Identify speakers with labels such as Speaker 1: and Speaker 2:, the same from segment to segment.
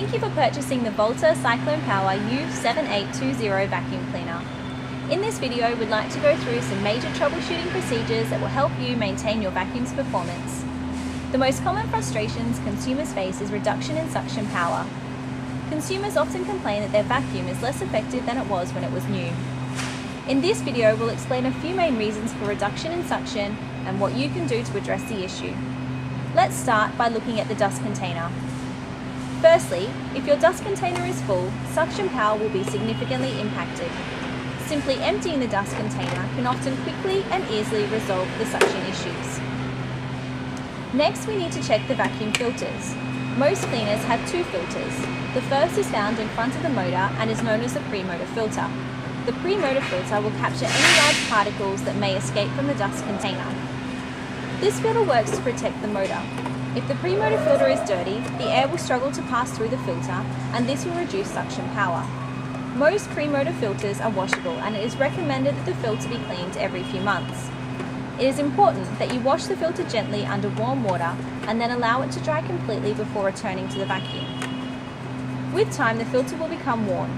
Speaker 1: Thank you for purchasing the Volta Cyclone Power U7820 vacuum cleaner. In this video, we'd like to go through some major troubleshooting procedures that will help you maintain your vacuum's performance. The most common frustrations consumers face is reduction in suction power. Consumers often complain that their vacuum is less effective than it was when it was new. In this video, we'll explain a few main reasons for reduction in suction and what you can do to address the issue. Let's start by looking at the dust container. Firstly, if your dust container is full, suction power will be significantly impacted. Simply emptying the dust container can often quickly and easily resolve the suction issues. Next, we need to check the vacuum filters. Most cleaners have two filters. The first is found in front of the motor and is known as the pre-motor filter. The pre-motor filter will capture any large particles that may escape from the dust container. This filter works to protect the motor. If the pre-motor filter is dirty, the air will struggle to pass through the filter, and this will reduce suction power. Most pre-motor filters are washable, and it is recommended that the filter be cleaned every few months. It is important that you wash the filter gently under warm water and then allow it to dry completely before returning to the vacuum. With time, the filter will become worn.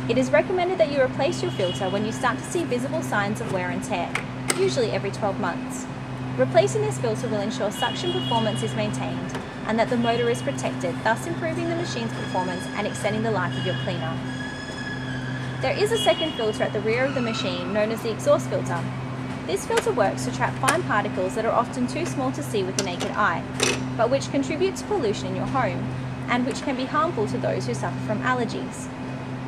Speaker 1: It is recommended that you replace your filter when you start to see visible signs of wear and tear, usually every 12 months. Replacing this filter will ensure suction performance is maintained and that the motor is protected, thus improving the machine's performance and extending the life of your cleaner. There is a second filter at the rear of the machine known as the exhaust filter. This filter works to trap fine particles that are often too small to see with the naked eye, but which contribute to pollution in your home and which can be harmful to those who suffer from allergies.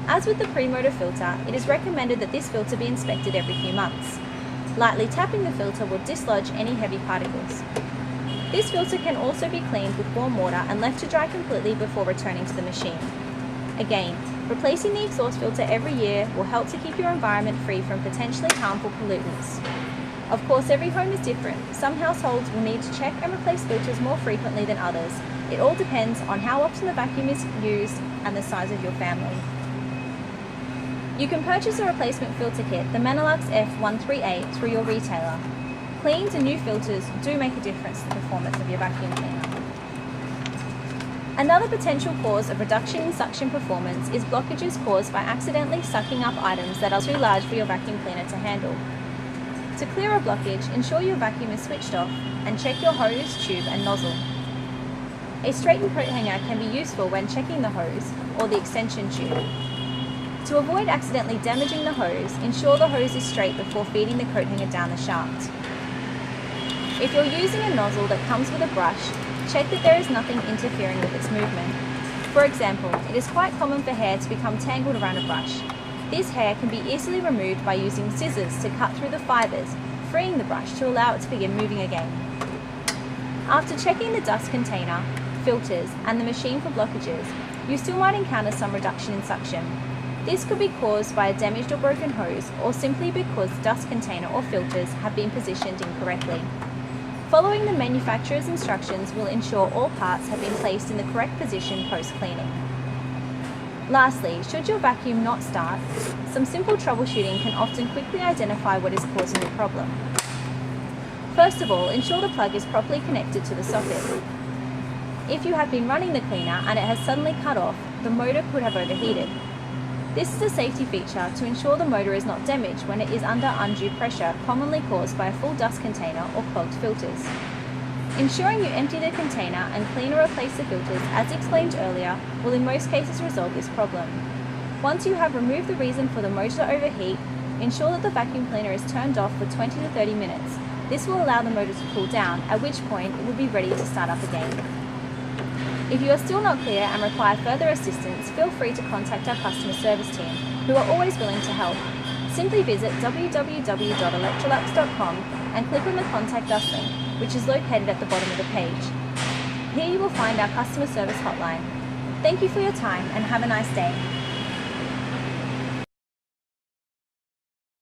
Speaker 1: As with the pre-motor filter, it is recommended that this filter be inspected every few months. Lightly tapping the filter will dislodge any heavy particles. This filter can also be cleaned with warm water and left to dry completely before returning to the machine. Again, replacing the exhaust filter every year will help to keep your environment free from potentially harmful pollutants. Of course, every home is different. Some households will need to check and replace filters more frequently than others. It all depends on how often the vacuum is used and the size of your family. You can purchase a replacement filter kit, the Menelux F138, through your retailer. Cleans and new filters do make a difference to the performance of your vacuum cleaner. Another potential cause of reduction in suction performance is blockages caused by accidentally sucking up items that are too large for your vacuum cleaner to handle. To clear a blockage, ensure your vacuum is switched off and check your hose, tube and nozzle. A straightened coat hanger can be useful when checking the hose or the extension tube. To avoid accidentally damaging the hose, ensure the hose is straight before feeding the coat hanger down the shaft. If you're using a nozzle that comes with a brush, check that there is nothing interfering with its movement. For example, it is quite common for hair to become tangled around a brush. This hair can be easily removed by using scissors to cut through the fibers, freeing the brush to allow it to begin moving again. After checking the dust container, filters, and the machine for blockages, you still might encounter some reduction in suction. This could be caused by a damaged or broken hose or simply because the dust container or filters have been positioned incorrectly. Following the manufacturer's instructions will ensure all parts have been placed in the correct position post-cleaning. Lastly, should your vacuum not start, some simple troubleshooting can often quickly identify what is causing the problem. First of all, ensure the plug is properly connected to the socket. If you have been running the cleaner and it has suddenly cut off, the motor could have overheated. This is a safety feature to ensure the motor is not damaged when it is under undue pressure, commonly caused by a full dust container or clogged filters. Ensuring you empty the container and clean or replace the filters, as explained earlier, will in most cases resolve this problem. Once you have removed the reason for the motor to overheat, ensure that the vacuum cleaner is turned off for 20 to 30 minutes. This will allow the motor to cool down, at which point it will be ready to start up again. If you are still not clear and require further assistance, feel free to contact our customer service team, who are always willing to help. Simply visit www.electrolux.com and click on the Contact Us link, which is located at the bottom of the page. Here you will find our customer service hotline. Thank you for your time and have a nice day.